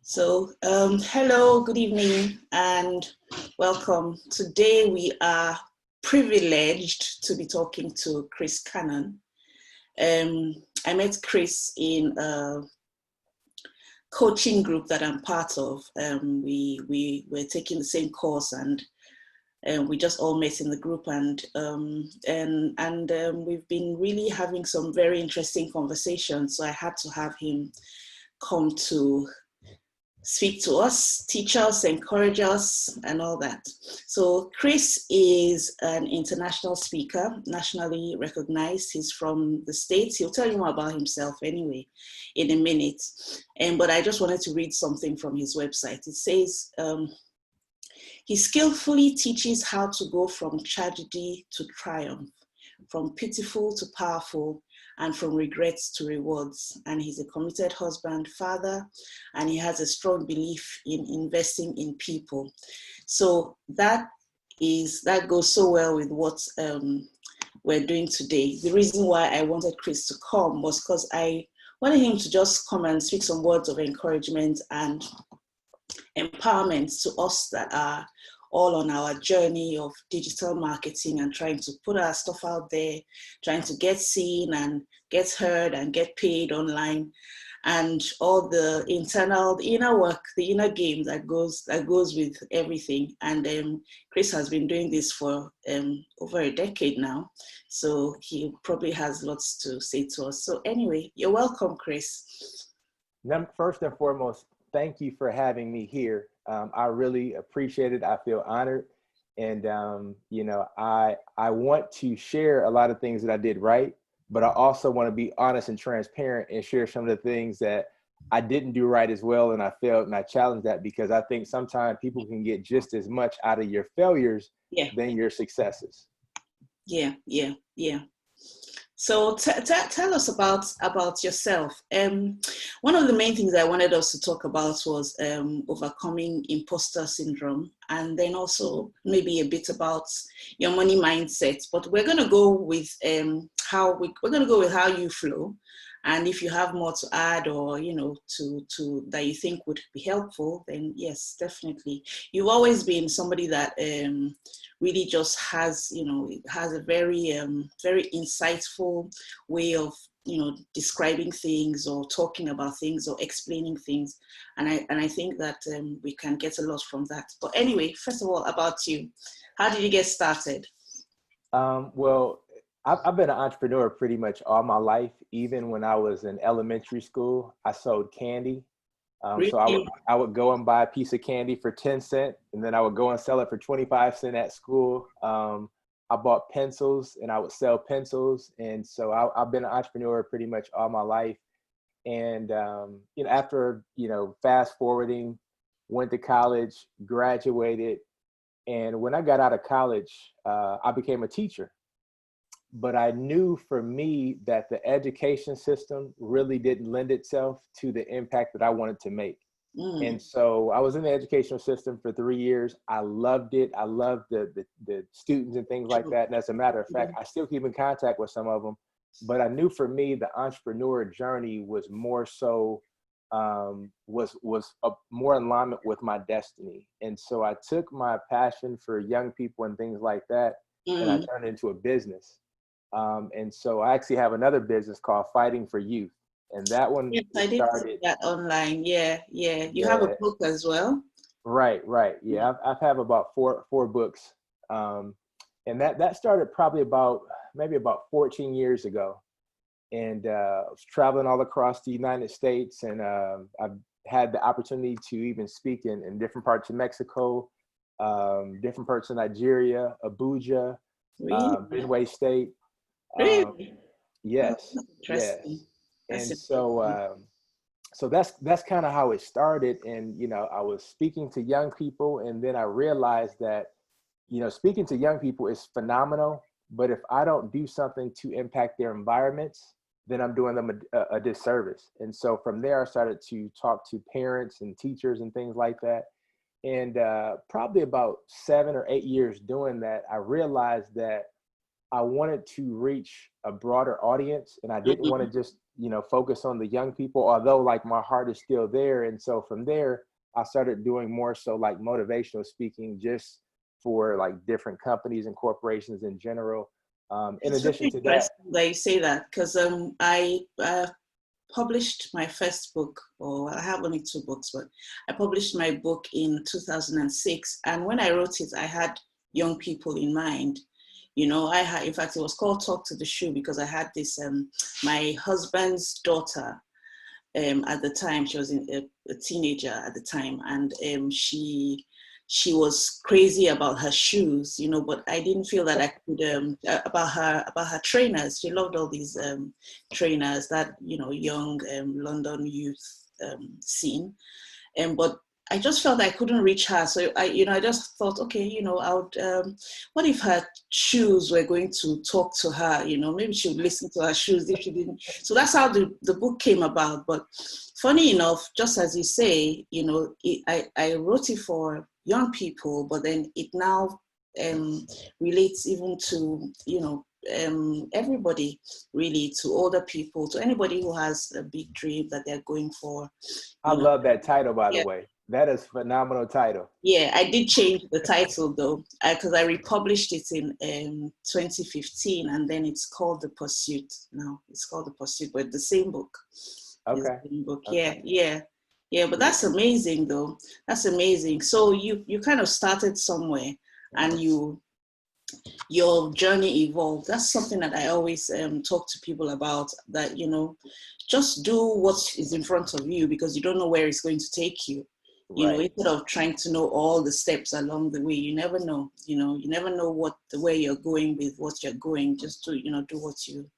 Hello, good evening, and welcome. Today we are privileged to be talking to Chris Cannon. I met Chris in a coaching group that I'm part of. We were taking the same course, and we just all met in the group, and we've been really having some very interesting conversations. So I had to have him come to speak to us, teach us, encourage us, and all that. So Chris is an international speaker, nationally recognized. He's from the States. He'll tell you more about himself anyway in a minute. But I just wanted to read something from his website. It says, he skillfully teaches how to go from tragedy to triumph, from pitiful to powerful, and from regrets to rewards. And he's a committed husband, father, and he has a strong belief in investing in people. So that goes so well with what we're doing today. The reason why I wanted Chris to come was because I wanted him to just come and speak some words of encouragement and empowerment to us that are all on our journey of digital marketing and trying to put our stuff out there, trying to get seen and get heard and get paid online, and all the inner work, the inner game that goes with everything. And Chris has been doing this for over a decade now, so he probably has lots to say to us. So anyway, you're welcome, Chris. First and foremost, thank you for having me here. I really appreciate it. I feel honored. And, I want to share a lot of things that I did right, but I also want to be honest and transparent and share some of the things that I didn't do right as well. And I failed, and I challenge that, because I think sometimes people can get just as much out of your failures than your successes. Yeah. So tell us about yourself. One of the main things I wanted us to talk about was overcoming imposter syndrome, and then also maybe a bit about your money mindset. But we're going to go with how you flow, and if you have more to add, or to that you think would be helpful, then yes, definitely. You've always been somebody that really just has a very very insightful way of describing things or talking about things or explaining things, and I think that we can get a lot from that. But anyway, first of all, about you, how did you get started? Well, I've been an entrepreneur pretty much all my life. Even when I was in elementary school, I sold candy. Really? So I would go and buy a piece of candy for 10 cents, and then I would go and sell it for 25 cents at school. I bought pencils, and I would sell pencils. And so I've been an entrepreneur pretty much all my life. And, after, fast forwarding, went to college, graduated. And when I got out of college, I became a teacher. But I knew for me that the education system really didn't lend itself to the impact that I wanted to make. And so I was in the educational system for 3 years. I loved it. I loved the students and things like that. And as a matter of fact, I still keep in contact with some of them. But I knew for me, the entrepreneur journey was more so, was more in alignment with my destiny. And so I took my passion for young people and things like that, and I turned it into a business. And so I actually have another business called Fighting for Youth. And that one I did see that online. Yeah. You have a book as well? Right. Yeah, I've have about four books. And that started probably maybe about 14 years ago. And I was traveling all across the United States, and I've had the opportunity to even speak in different parts of Mexico, different parts of Nigeria, Abuja, Benue State. Really? Yes. And so that's kind of how it started. And, I was speaking to young people, and then I realized that, speaking to young people is phenomenal, but if I don't do something to impact their environments, then I'm doing them a disservice. And so from there, I started to talk to parents and teachers and things like that. And probably about 7 or 8 years doing that, I realized that I wanted to reach a broader audience, and I didn't want to just focus on the young people, although like my heart is still there. And so from there, I started doing more so like motivational speaking just for like different companies and corporations in general. In It's addition very to that, interesting that you say that, because I published my first book, or I have only two books, but I published my book in 2006. And when I wrote it, I had young people in mind. In fact, it was called Talk to the Shoe because I had this, my husband's daughter, at the time, she was a teenager at the time, and she was crazy about her shoes, but I didn't feel that I could, about her trainers. She loved all these trainers that, young London youth scene. But I just felt I couldn't reach her. So I just thought, okay, I would, what if her shoes were going to talk to her, maybe she would listen to her shoes if she didn't. So that's how the book came about. But funny enough, just as you say, I wrote it for young people, but then it now relates even to, everybody, really, to older people, to anybody who has a big dream that they're going for. I love that title, by the Yeah. way. That is a phenomenal title. Yeah, I did change the title though, because I republished it in 2015, and then it's called The Pursuit. Now it's called The Pursuit, but the same book. Okay. The same book. Okay. Yeah. But that's amazing though. That's amazing. So you kind of started somewhere, and your journey evolved. That's something that I always talk to people about, that, just do what is in front of you, because you don't know where it's going to take you. Right. Instead of trying to know all the steps along the way, you never know, you never know where you're going with what you're going. Just to, do what you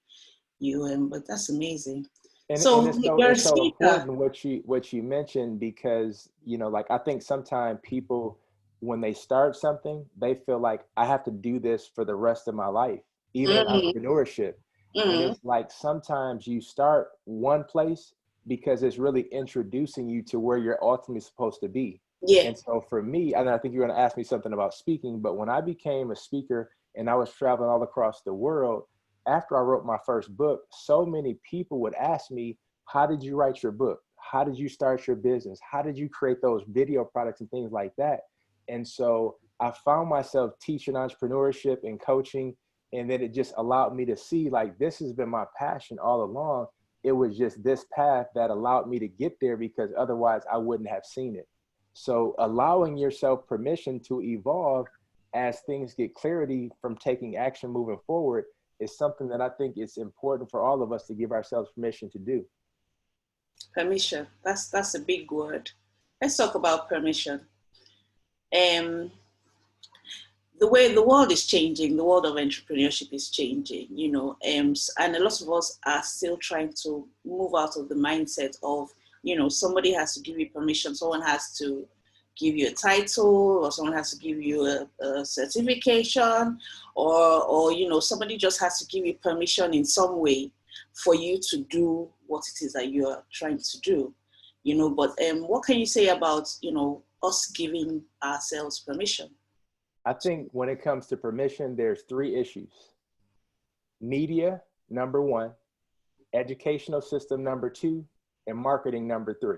but that's amazing. And So you're a it's so speaker. important what you mentioned, because like I think sometimes people, when they start something, they feel like I have to do this for the rest of my life, even in Mm-hmm. entrepreneurship. And Mm-hmm. it's like sometimes you start one place because it's really introducing you to where you're ultimately supposed to be. Yeah. And so for me, and I think you're going to ask me something about speaking, but when I became a speaker and I was traveling all across the world, after I wrote my first book, so many people would ask me, how did you write your book? How did you start your business? How did you create those video products and things like that? And so I found myself teaching entrepreneurship and coaching. And then it just allowed me to see, like, this has been my passion all along. It was just this path that allowed me to get there, because otherwise I wouldn't have seen it. So allowing yourself permission to evolve as things get clarity from taking action moving forward is something that I think it's important for all of us to give ourselves permission to do. Permission. That's a big word. Let's talk about permission. Um, the way the world is changing, the world of entrepreneurship is changing, and a lot of us are still trying to move out of the mindset of, somebody has to give you permission, someone has to give you a title, or someone has to give you a certification, or somebody just has to give you permission in some way for you to do what it is that you are trying to do, but what can you say about, us giving ourselves permission? I think when it comes to permission, there's three issues. Media, number one, educational system, number two, and marketing, number three.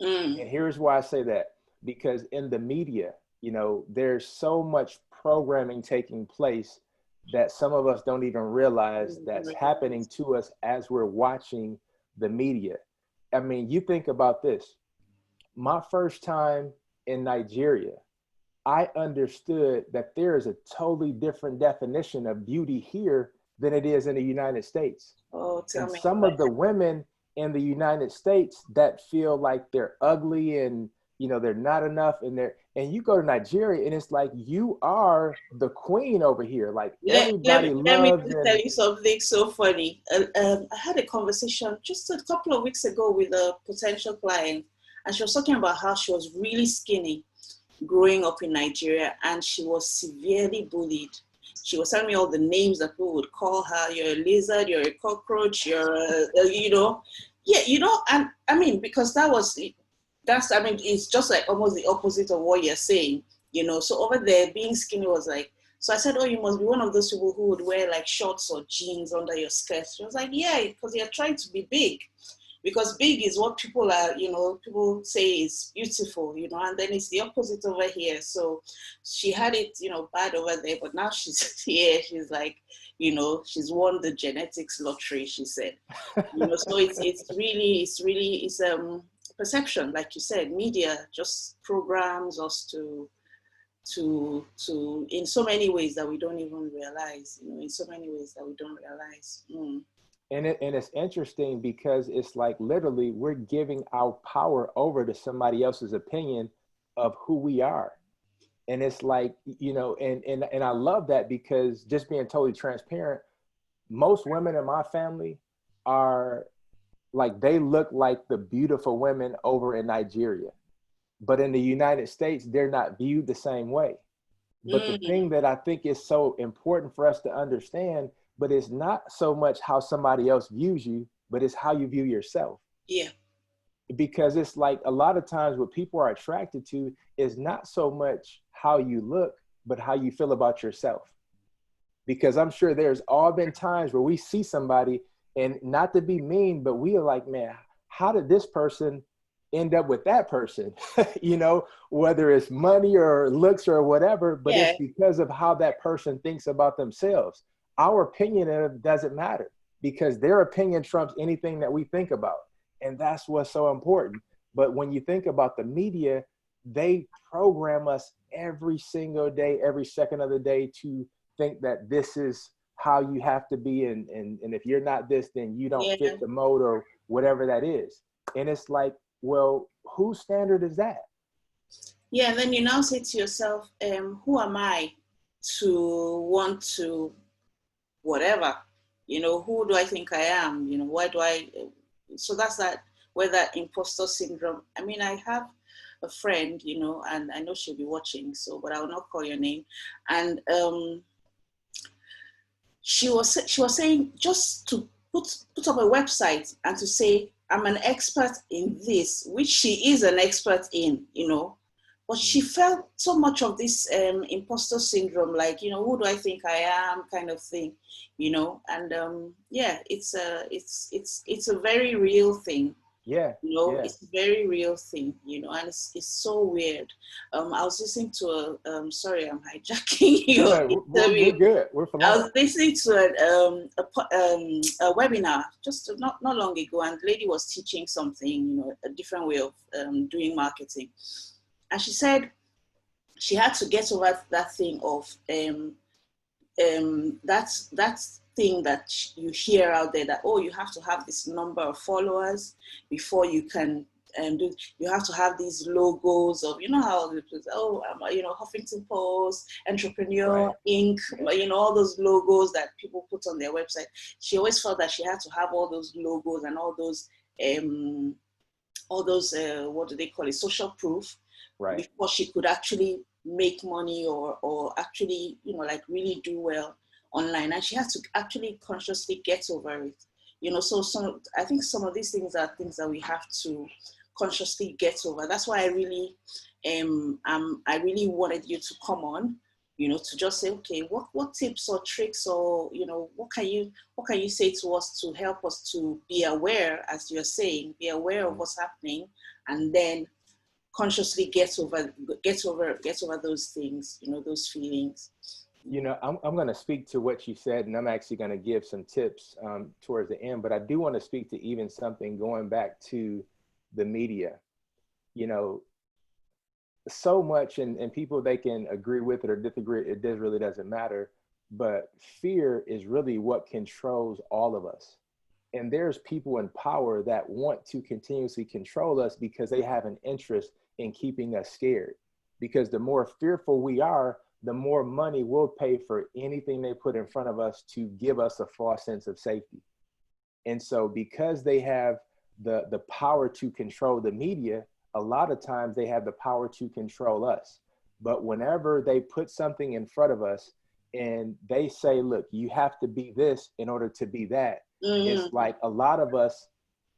And here's why I say that, because in the media, there's so much programming taking place that some of us don't even realize that's happening to us as we're watching the media. I mean, you think about this. My first time in Nigeria, I understood that there is a totally different definition of beauty here than it is in the United States. Oh, tell And me. some of the women in the United States that feel like they're ugly and they're not enough, and you go to Nigeria and it's like you are the queen over here. Like everybody Let me loves just and tell you something so funny. I had a conversation just a couple of weeks ago with a potential client, and she was talking about how she was really skinny growing up in Nigeria, and she was severely bullied. She was telling me all the names that people would call her. You're a lizard, you're a cockroach, you're and I mean, because it's just like almost the opposite of what you're saying, so over there being skinny was like So I said, oh, you must be one of those people who would wear like shorts or jeans under your skirt. She was like, yeah, because you're trying to be big. Because big is what people are, people say is beautiful, and then it's the opposite over here. So she had it, bad over there, but now she's here. She's like, she's won the genetics lottery, she said. So it's perception, like you said. Media just programs us to in so many ways that we don't even realize, in so many ways that we don't realize. And it's interesting because it's like literally we're giving our power over to somebody else's opinion of who we are. And it's like, and I love that, because just being totally transparent, most women in my family are like, they look like the beautiful women over in Nigeria. But in the United States, they're not viewed the same way. But the thing that I think is so important for us to understand, but it's not so much how somebody else views you, but it's how you view yourself. Yeah. Because it's like a lot of times what people are attracted to is not so much how you look, but how you feel about yourself. Because I'm sure there's all been times where we see somebody, and not to be mean, but we are like, man, how did this person end up with that person? Whether it's money or looks or whatever, but Yeah. it's because of how that person thinks about themselves. Our opinion of it doesn't matter, because their opinion trumps anything that we think about. And that's what's so important. But when you think about the media, they program us every single day, every second of the day, to think that this is how you have to be. And if you're not this, then you don't fit the mode or whatever that is. And it's like, well, whose standard is that? Yeah, and then you now say to yourself, who am I to want to whatever? Who do I think I am? Why do I? So that's where that imposter syndrome. I mean, I have a friend, and I know she'll be watching, but I will not call your name. And she was saying just to put up a website and to say, I'm an expert in this, which she is an expert in, but she felt so much of this imposter syndrome, like, who do I think I am, kind of thing, and it's a very real thing. Yeah. It's a very real thing, and it's so weird. I was listening to sorry, I'm hijacking you. We're good. We're flowing. I was listening to a webinar just not long ago, and the lady was teaching something, a different way of doing marketing. And she said she had to get over that thing of that thing that you hear out there, that, oh, you have to have this number of followers before you can you have to have these logos of, how Huffington Post, Entrepreneur, right, Inc., all those logos that people put on their website. She always felt that she had to have all those logos and all those what do they call it, social proof, right, before she could actually make money or actually, really do well online. And she has to actually consciously get over it. So I think some of these things are things that we have to consciously get over. That's why I really wanted you to come on, to just say, okay, what tips or tricks or, what can you say to us to help us to be aware, as you're saying, be aware of what's happening, and then consciously get over those things, those feelings. I'm going to speak to what you said, and I'm actually going to give some tips towards the end, but I do want to speak to even something going back to the media. So much, and people, they can agree with it or disagree, it really doesn't matter, but fear is really what controls all of us. And there's people in power that want to continuously control us because they have an interest in keeping us scared. Because the more fearful we are, the more money we'll pay for anything they put in front of us to give us a false sense of safety. And so because they have the power to control the media, a lot of times they have the power to control us. But whenever they put something in front of us and they say, look, you have to be this in order to be that, it's like a lot of us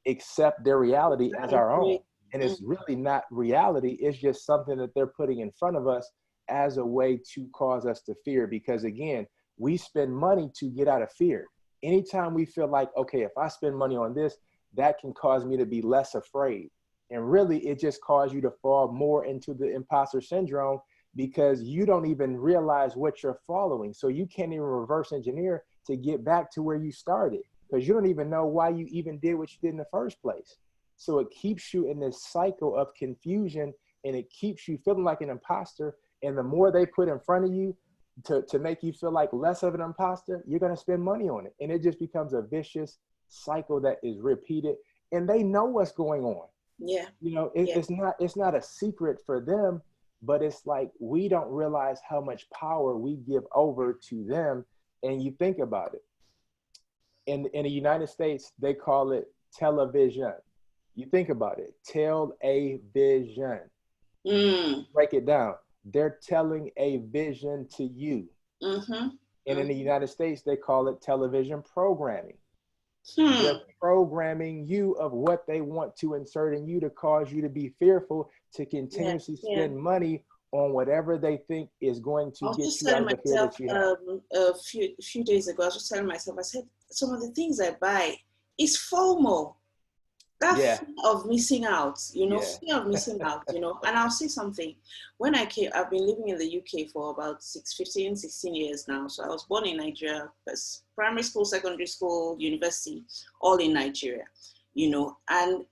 accept their reality as our own. And it's really not reality. It's just something that they're putting in front of us as a way to cause us to fear, because again, we spend money to get out of fear. Anytime we feel like, okay, if I spend money on this, that can cause me to be less afraid. And really, it just causes you to fall more into the imposter syndrome, because you don't even realize what you're following. So you can't even reverse engineer to get back to where you started, because you don't even know why you even did what you did in the first place. So it keeps you in this cycle of confusion, and it keeps you feeling like an imposter. And the more they put in front of you to make you feel like less of an imposter, you're going to spend money on it. And it just becomes a vicious cycle that is repeated. And they know what's going on. Yeah. You know, it's not a secret for them, but it's like, we don't realize how much power we give over to them. And you think about it. In the United States, they call it television. You think about it, tell a vision. Break it down. They're telling a vision to you. And in the United States, they call it television programming. They're programming you of what they want to insert in you to cause you to be fearful, to continuously spend money on whatever they think is going to get you out of the fear that you have. A few days ago, I was just telling myself, I said, some of the things I buy is FOMO. That fear of missing out, fear of missing out, And I'll say something. When I came, I've been living in the UK for about 16 years now. So I was born in Nigeria, primary school, secondary school, university, all in Nigeria, and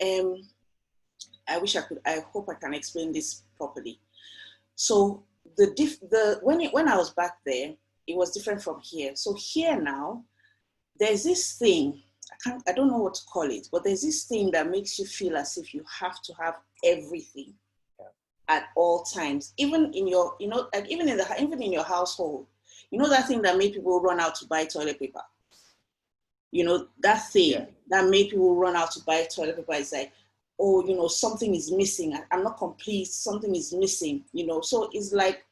I hope I can explain this properly. So when I was back there, it was different from here. So here now, there's this thing, I don't know what to call it, but there's this thing that makes you feel as if you have to have everything at all times, even in your, even in your household. That thing that made people run out to buy toilet paper. That thing that made people run out to buy toilet paper is like, oh, something is missing. I'm not complete. Something is missing. So it's like,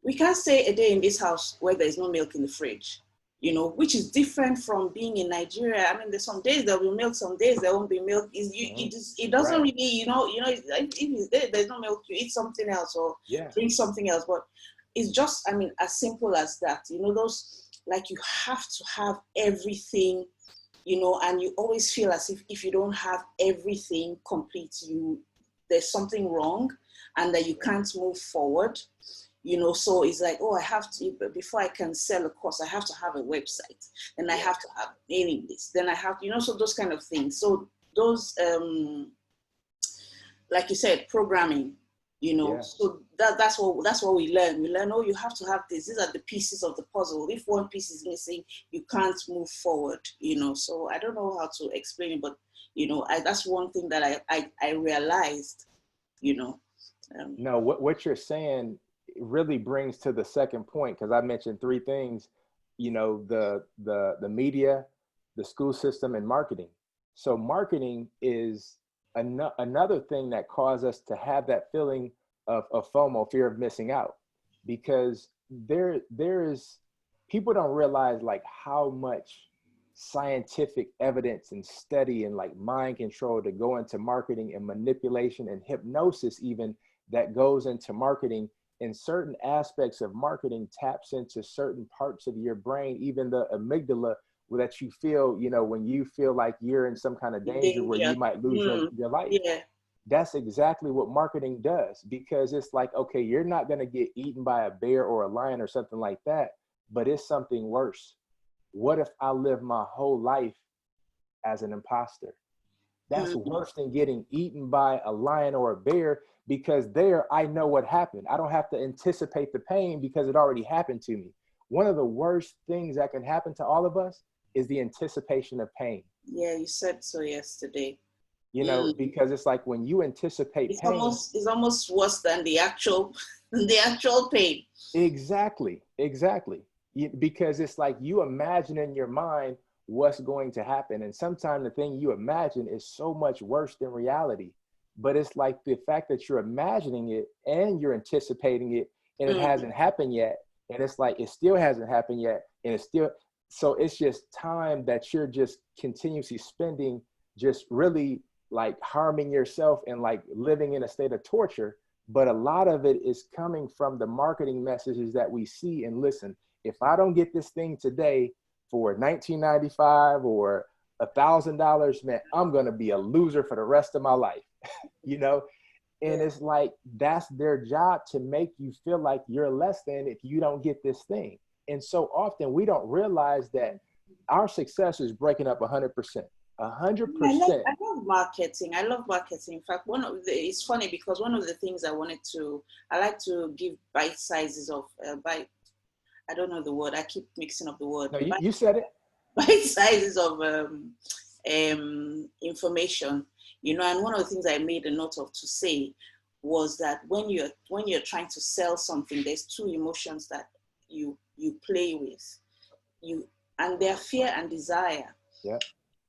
we can't stay a day in this house where there's no milk in the fridge. Which is different from being in Nigeria. I mean, there's some days there will be milk, some days there won't be milk. It doesn't really, if there's no milk, you eat something else or drink something else. But it's just, as simple as that. Those, like, you have to have everything, and you always feel as if you don't have everything complete, there's something wrong and that you can't move forward. So it's like, I have to, before I can sell a course, I have to have a website, then I have to have mailing list, then I have, so those kind of things. So those, like you said, programming, so that's what we learn. We learn, you have to have this. These are the pieces of the puzzle. If one piece is missing, you can't move forward, So I don't know how to explain it, but, that's one thing that I realized, No, what you're saying really brings to the second point, because I mentioned three things, the media, the school system, and marketing. So marketing is another thing that causes us to have that feeling of FOMO, fear of missing out, because there is, people don't realize like how much scientific evidence and study and like mind control to go into marketing and manipulation and hypnosis even that goes into marketing. And certain aspects of marketing taps into certain parts of your brain, even the amygdala, that you feel, when you feel like you're in some kind of danger where you might lose your life. That's exactly what marketing does, because it's like, okay, you're not going to get eaten by a bear or a lion or something like that, but it's something worse. What if I live my whole life as an imposter? That's worse than getting eaten by a lion or a bear, because there I know what happened. I don't have to anticipate the pain because it already happened to me. One of the worst things that can happen to all of us is the anticipation of pain. Yeah, you said so yesterday. Because it's like when you anticipate pain, it's almost worse than the actual pain. Exactly. Because it's like you imagine in your mind what's going to happen. And sometimes the thing you imagine is so much worse than reality. But it's like the fact that you're imagining it and you're anticipating it and it hasn't happened yet. And it's like, it still hasn't happened yet. And it's still, so it's just time that you're just continuously spending, just really like harming yourself and like living in a state of torture, but a lot of it is coming from the marketing messages that we see. And listen, if I don't get this thing today for $19.95 or $1,000, man, I'm going to be a loser for the rest of my life, you know? And it's like, that's their job, to make you feel like you're less than if you don't get this thing. And so often we don't realize that our success is breaking up 100%. 100%. I love marketing. I love marketing. In fact, it's funny because one of the things I like to give bite sizes of, I don't know the word. I keep mixing up the word. No, you said it. Bite sizes of information, you know. And one of the things I made a note of to say was that when you're trying to sell something, there's two emotions that you play with, and they're fear and desire. Yeah.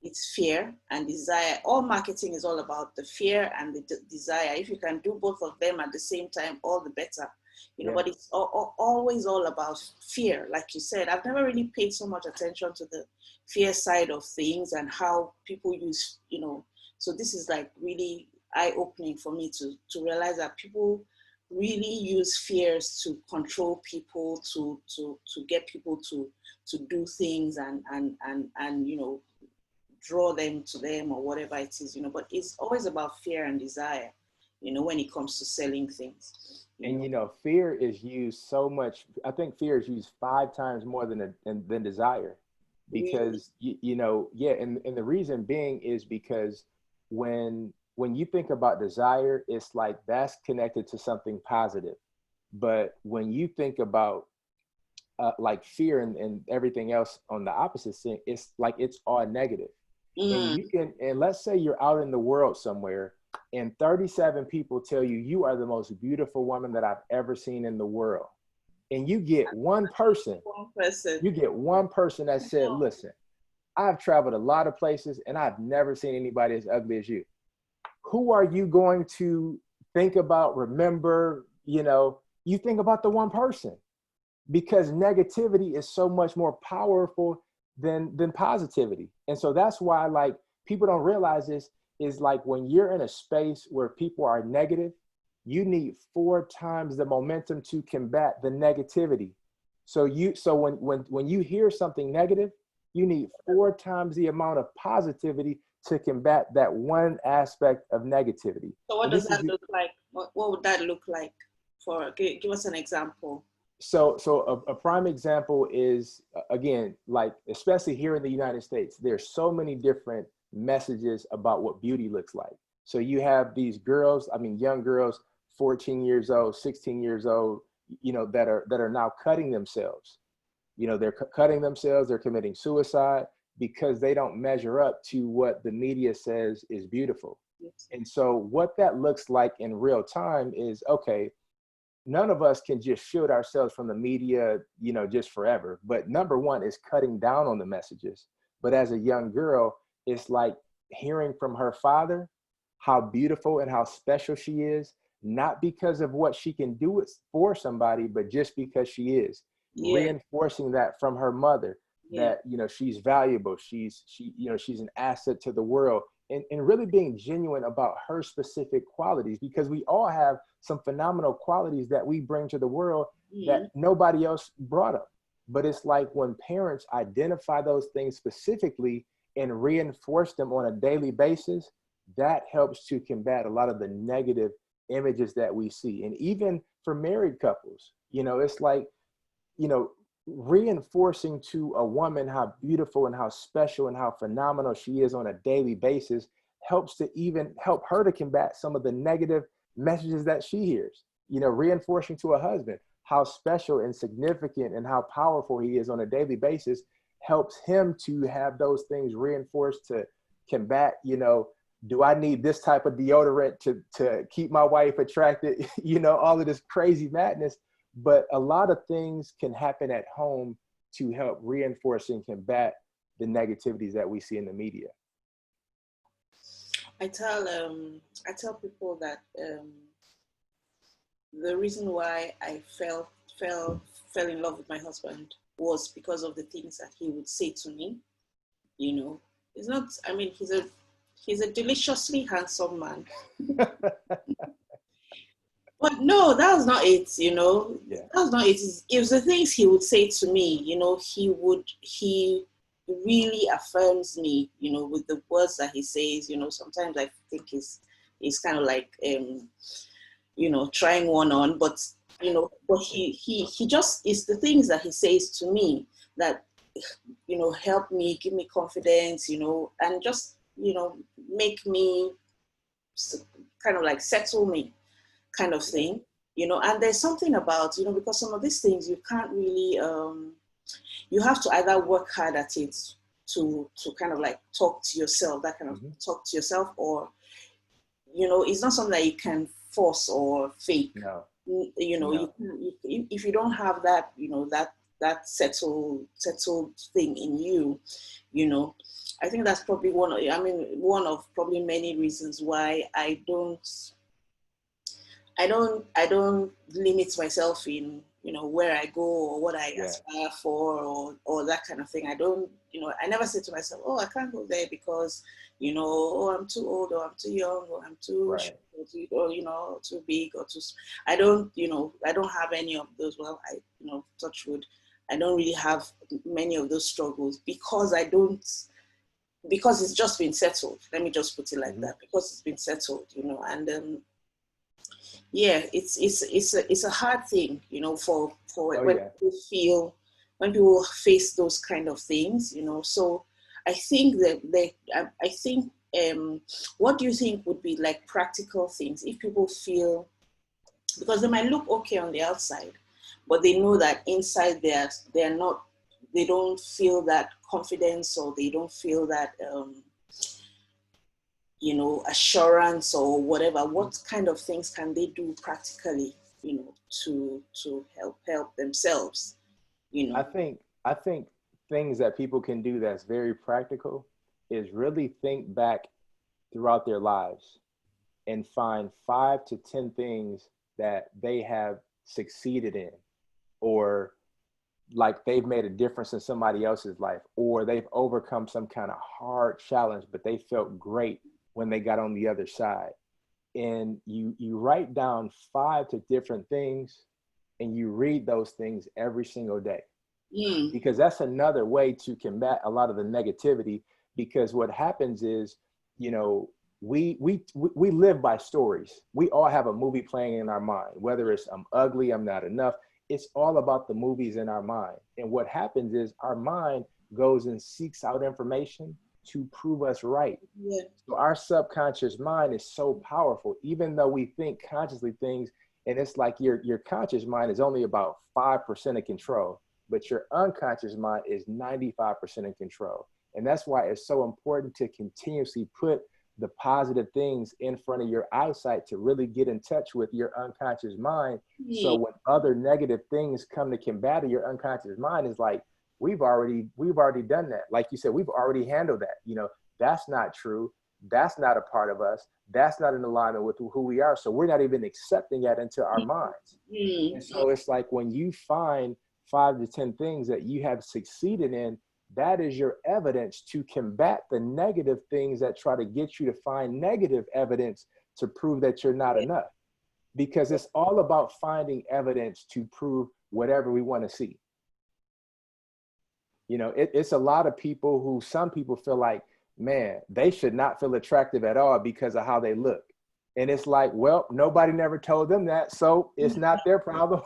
It's fear and desire. All marketing is all about the fear and the desire. If you can do both of them at the same time, all the better. You know, but it's always all about fear. Like you said, I've never really paid so much attention to the fear side of things and how people use, you know. So this is like really eye-opening for me to realize that people really use fears to control people, to get people to do things and you know, draw them to them or whatever it is, you know. But it's always about fear and desire, you know, when it comes to selling things. And you know, fear is used so much. I think fear is used 5 times more than desire, because you know, and the reason being is because when you think about desire, it's like that's connected to something positive, but when you think about like fear and everything else on the opposite thing, it's like it's all negative. And let's say you're out in the world somewhere and 37 people tell you you are the most beautiful woman that I've ever seen in the world. And you get one person that said, listen, I've traveled a lot of places and I've never seen anybody as ugly as you. Who are you going to think about, remember? You know, you think about the one person, because negativity is so much more powerful than positivity. And so that's why, like, people don't realize this, is like when you're in a space where people are negative, you need 4 times the momentum to combat the negativity. So when you hear something negative, you need 4 times the amount of positivity to combat that one aspect of negativity. So what does that look like? What would that look like? Give us an example. So a prime example is, again, like, especially here in the United States, there's so many different messages about what beauty looks like. So you have these girls, I mean, young girls, 14 years old, 16 years old, you know, that are now cutting themselves. You know, they're cutting themselves, they're committing suicide because they don't measure up to what the media says is beautiful. Yes. And so what that looks like in real time is, okay, none of us can just shield ourselves from the media, you know, just forever. But number one is cutting down on the messages. But as a young girl, it's like hearing from her father how beautiful and how special she is, not because of what she can do for somebody, but just because she is. Reinforcing that from her mother, that, you know, she's valuable, she's an asset to the world, and really being genuine about her specific qualities, because we all have some phenomenal qualities that we bring to the world that nobody else brought up. But it's like when parents identify those things specifically and reinforce them on a daily basis, that helps to combat a lot of the negative images that we see. And even for married couples, you know, it's like, you know, reinforcing to a woman how beautiful and how special and how phenomenal she is on a daily basis helps to even help her to combat some of the negative messages that she hears. You know, reinforcing to a husband how special and significant and how powerful he is on a daily basis helps him to have those things reinforced to combat, you know, do I need this type of deodorant to keep my wife attracted? You know, all of this crazy madness. But a lot of things can happen at home to help reinforce and combat the negativities that we see in the media. I tell people that the reason why I fell in love with my husband was because of the things that he would say to me. You know, it's not, I mean, he's a deliciously handsome man. But no, that was not it, Yeah. That was not it. It was the things he would say to me, he really affirms me, with the words that he says, sometimes I think he's kind of like, trying one on, but, but he just, it's the things that he says to me that, help me, give me confidence, and just, make me kind of like settle me kind of Yeah. thing, and there's something about, because some of these things you can't really, you have to either work hard at it to kind of like talk to yourself, that kind of Hmm. talk to yourself, or, it's not something that you can force or fake. No, You no. if you don't have that, that settled thing in you, you know, I think that's probably one of probably many reasons why I don't limit myself in, where I go or what I Yeah. aspire for, or that kind of thing. I don't, I never say to myself, oh, I can't go there because, oh, I'm too old, or I'm too young, or I'm too short, Right. or, too big, or too. I don't, I don't have any of those. Well, touch wood, I don't really have many of those struggles because it's just been settled. Let me just put it like Hmm. that, because it's been settled, and yeah, it's a hard thing, for Oh when yeah. people face those kind of things, so I think I think, what do you think would be like practical things if people feel, because they might look okay on the outside, but they know that inside they're not, they don't feel that confidence, or they don't feel that, assurance or whatever. Mhm. What kind of things can they do practically, to help themselves, you I know? think I think things that people can do that's very practical is really think back throughout their lives and find 5 to 10 things that they have succeeded in, or like they've made a difference in somebody else's life, or they've overcome some kind of hard challenge, but they felt great when they got on the other side. And you write down 5 to different things, and you read those things every single day, Mm, because that's another way to combat a lot of the negativity. Because what happens is, you know, we live by stories. We all have a movie playing in our mind, whether it's I'm ugly, I'm not enough. It's all about the movies in our mind. And what happens is our mind goes and seeks out information to prove us right. yeah, So our subconscious mind is so powerful, even though we think consciously things, and it's like your conscious mind is only about 5% in control, but your unconscious mind is 95% in control. And that's why it's so important to continuously put the positive things in front of your eyesight to really get in touch with your unconscious mind. So mm, when other negative things come to combat your unconscious mind, is like we've already done that. Like you said, we've already handled that. That's not true. That's not a part of us. That's not in alignment with who we are. So we're not even accepting that into our minds. And mm, so it's like when you find 5 to 10 things that you have succeeded in, that is your evidence to combat the negative things that try to get you to find negative evidence to prove that you're not yeah, enough. Because it's all about finding evidence to prove whatever we want to see. It's a lot of people who, some people feel like, man, they should not feel attractive at all because of how they look. And it's like, well, nobody never told them that, so it's not their problem.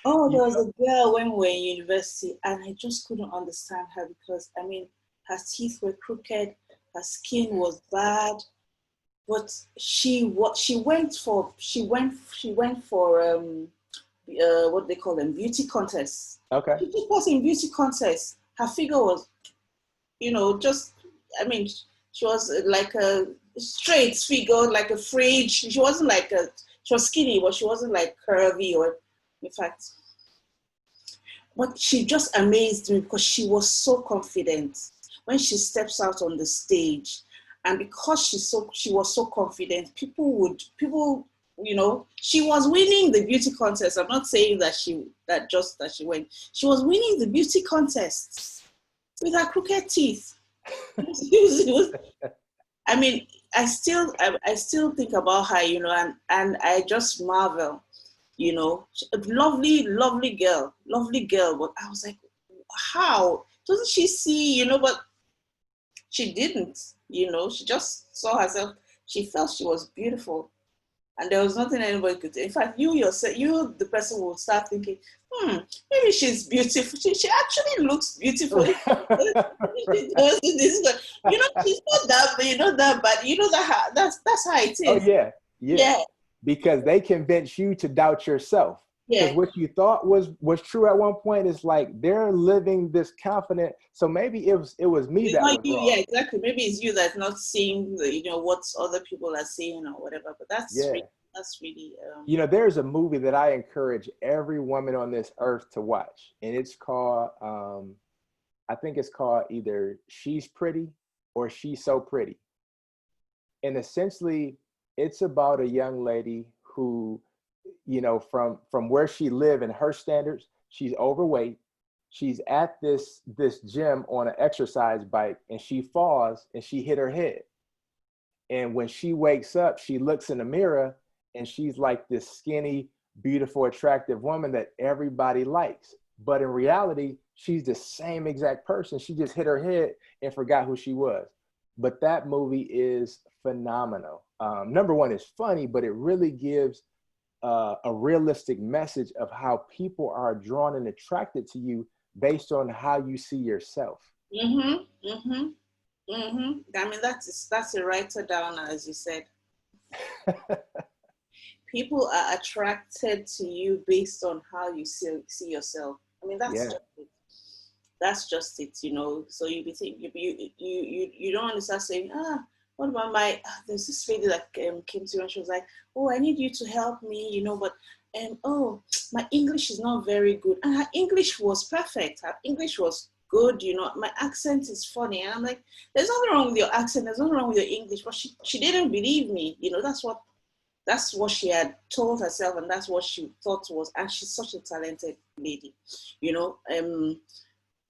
oh, you there was know? a girl when we were in university, and I just couldn't understand her because, her teeth were crooked, her skin was bad, but she went for what they call them, beauty contests. Okay. She took part in beauty contests. Her figure was, just, I mean, she was like a straight figure, like a fridge. She wasn't like she was skinny, but she wasn't like curvy, or, in fact, but she just amazed me because she was so confident when she steps out on the stage. And because she was so confident, people, she was winning the beauty contest. I'm not saying that she went. She was winning the beauty contest with her crooked teeth. It was, I mean, I still think about her, you know, and I just marvel, you know, lovely girl, but I was like, how doesn't she see, you know? But she didn't, you know, she just saw herself. She felt she was beautiful, and there was nothing anybody could do. In fact, you yourself, you the person will start thinking, maybe she's beautiful. She actually looks beautiful. She does this, but you know, she's not that, but you know that, but you know that that's how it Oh is. yeah, yeah. Yeah, Because they convince you to doubt yourself. Because yeah. what you thought was true at one point is like they're living this confident. So maybe it was me It's that not was you, wrong. yeah, exactly. Maybe it's you that's not seeing the, you know, what other people are seeing or whatever. But Yeah. that's really You know, there's a movie that I encourage every woman on this earth to watch, and it's called I think it's called either She's Pretty or She's So Pretty. And essentially it's about a young lady who, you know, from where she live and her standards, she's overweight. She's at this gym on an exercise bike, and she falls and she hit her head. And when she wakes up, she looks in the mirror and she's like this skinny, beautiful, attractive woman that everybody likes. But in reality, she's the same exact person. She just hit her head and forgot who she was. But that movie is phenomenal. Number one, it's funny, but it really gives a realistic message of how people are drawn and attracted to you based on how you see yourself. mm-hmm, mm-hmm, mm-hmm. I mean, that's a writer down, as you said. People are attracted to you based on how you see yourself. I mean, that's Yeah. just it. That's just it, you know. So you be think you don't want to start saying, what about my? There's this lady that came to me and she was like, oh, I need you to help me, you know, but oh, my English is not very good, and her English was perfect. Her English was good, you know. My accent is funny, and I'm like, there's nothing wrong with your accent. There's nothing wrong with your English, but she didn't believe me, you know. That's what she had told herself, and that's what she thought was, and she's such a talented lady, you know.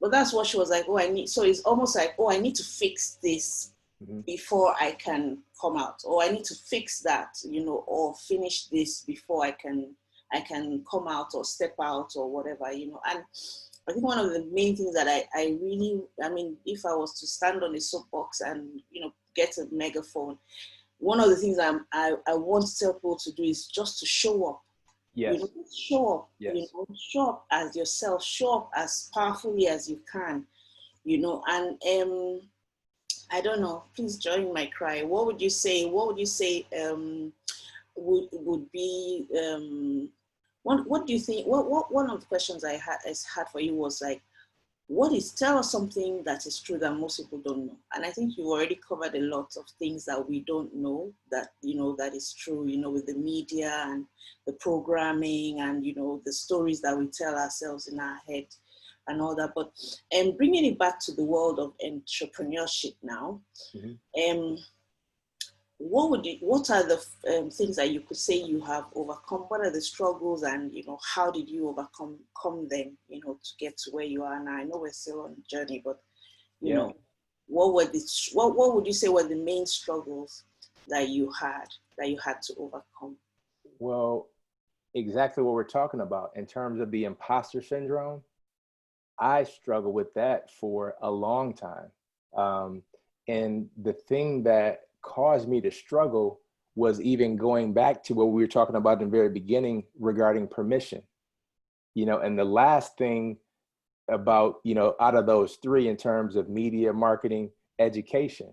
But that's what she was like, oh, I need, so it's almost like, oh, I need to fix this Mm-hmm. before I can come out, or I need to fix that, you know, or finish this before I can come out or step out or whatever, you know. And I think one of the main things that I really, I mean, if I was to stand on a soapbox and, you know, get a megaphone, one of the things I want to tell people to do is just to show up. You Yes. know, show up. You Yes. know, show up as yourself. Show up as powerfully as you can. You know, and I don't know. Please join my cry. What would you say? What would you say? Would be what do you think? What one of the questions I had for you was like, tell us something that is true that most people don't know. And I think you already covered a lot of things that we don't know that, you know, that is true, you know, with the media and the programming and, you know, the stories that we tell ourselves in our head and all that. But bringing it back to the world of entrepreneurship now, Mm-hmm. um, what are the things that you could say you have overcome? What are the struggles, and you know, how did you overcome them, you know, to get to where you are now? I know we're still on the journey, but you Yeah. know, what would you say were the main struggles that you had to overcome? Well, exactly what we're talking about in terms of the imposter syndrome. I struggled with that for a long time. Um, and the thing that caused me to struggle was even going back to what we were talking about in the very beginning regarding permission. You know, and the last thing about, you know, out of those three in terms of media, marketing, education,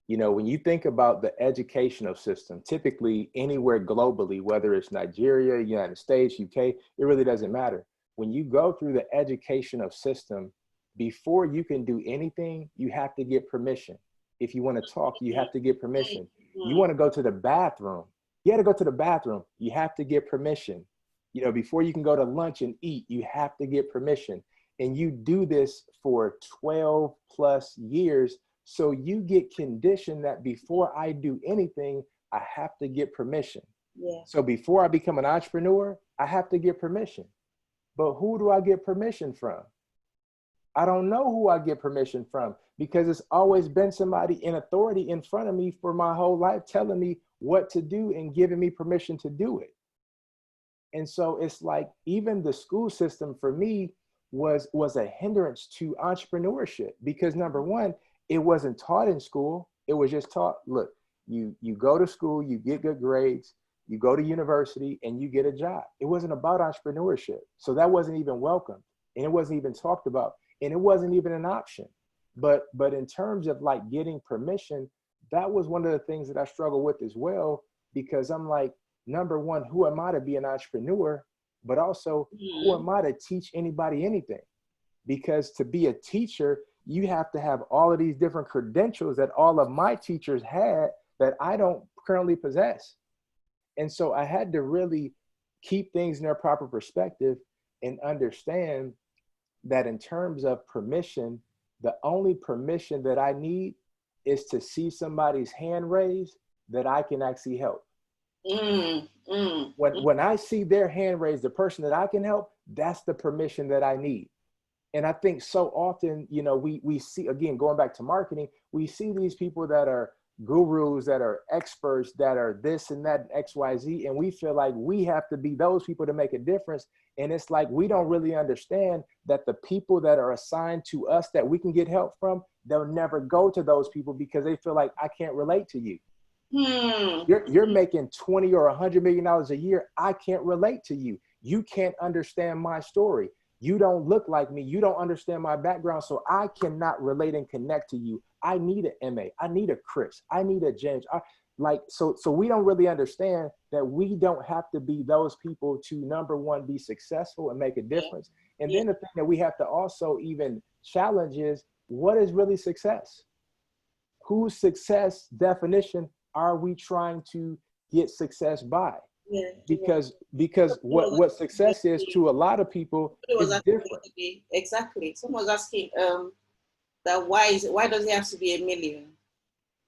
you know, when you think about the educational system, typically anywhere globally, whether it's Nigeria, United States, UK, it really doesn't matter. When you go through the educational system, before you can do anything, you have to get permission. If you want to talk, you have to get permission. You want to go to the bathroom, you got to go to the bathroom, you have to get permission. You know, before you can go to lunch and eat, you have to get permission. And you do this for 12 plus years. So you get conditioned that before I do anything, I have to get permission. Yeah. So before I become an entrepreneur, I have to get permission. But who do I get permission from? I don't know who I get permission from. because it's always been somebody in authority in front of me for my whole life telling me what to do and giving me permission to do it. And so it's like even the school system for me was a hindrance to entrepreneurship, because number one, it wasn't taught in school. It was just taught, look, you go to school, you get good grades, you go to university and you get a job. It wasn't about entrepreneurship. So that wasn't even welcomed, and it wasn't even talked about, and it wasn't even an option. But in terms of like getting permission, that was one of the things that I struggle with as well, because I'm like, number one, who am I to be an entrepreneur? But also, who am I to teach anybody anything? Because to be a teacher, you have to have all of these different credentials that all of my teachers had that I don't currently possess. And so I had to really keep things in their proper perspective and understand that in terms of permission, the only permission that I need is to see somebody's hand raised that I can actually help. When I see their hand raised, the person that I can help, that's the permission that I need. And I think so often, you know, we see, again, going back to marketing, we see these people that are gurus, that are experts, that are this and that, X, Y, Z, and we feel like we have to be those people to make a difference. And it's like, we don't really understand that the people that are assigned to us that we can get help from, they'll never go to those people because they feel like, I can't relate to you. You're making 20 or $100 million a year. I can't relate to you. You can't understand my story. You don't look like me. You don't understand my background. So I cannot relate and connect to you. I need an MA. I need a Chris. I need a James. So we don't really understand that we don't have to be those people to, number one, be successful and make a difference. And then the thing that we have to also even challenge is, what is really success? Whose success definition are we trying to get success by? Because what success is to a lot of people is different. Exactly. Someone was asking that why does it have to be $1 million?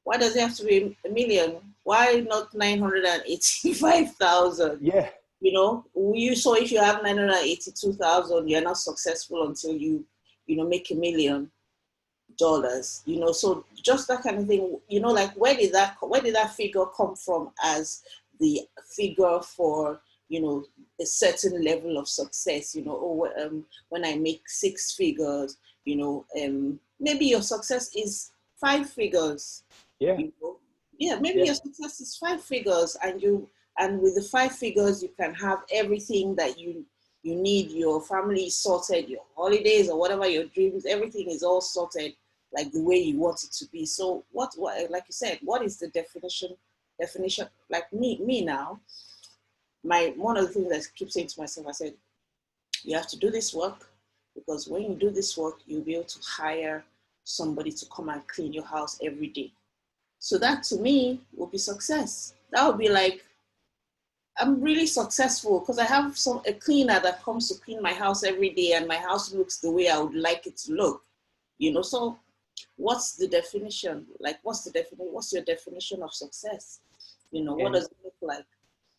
Why does it have to be $1 million? Why not 985,000? Yeah. You know, so if you have 982,000, you're not successful until you make $1 million. You know, so just that kind of thing. You know, like where did that figure come from as the figure for, you know, a certain level of success? You know, when I make 6 figures, you know, maybe your success is 5 figures. Yeah. You know? Yeah, maybe your success is 5 figures, and with the 5 figures, you can have everything that you need. Your family is sorted, your holidays or whatever, your dreams, everything is all sorted like the way you want it to be. So what like you said, what is the definition? Like me now, one of the things I keep saying to myself, I said, you have to do this work, because when you do this work, you'll be able to hire somebody to come and clean your house every day. So that to me will be success. That would be like, I'm really successful because I have a cleaner that comes to clean my house every day, and my house looks the way I would like it to look. You know, so what's the definition? Like, what's your definition of success? You know, what does it look like?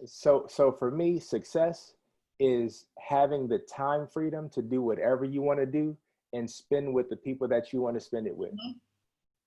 So for me, success is having the time freedom to do whatever you want to do and spend with the people that you want to spend it with.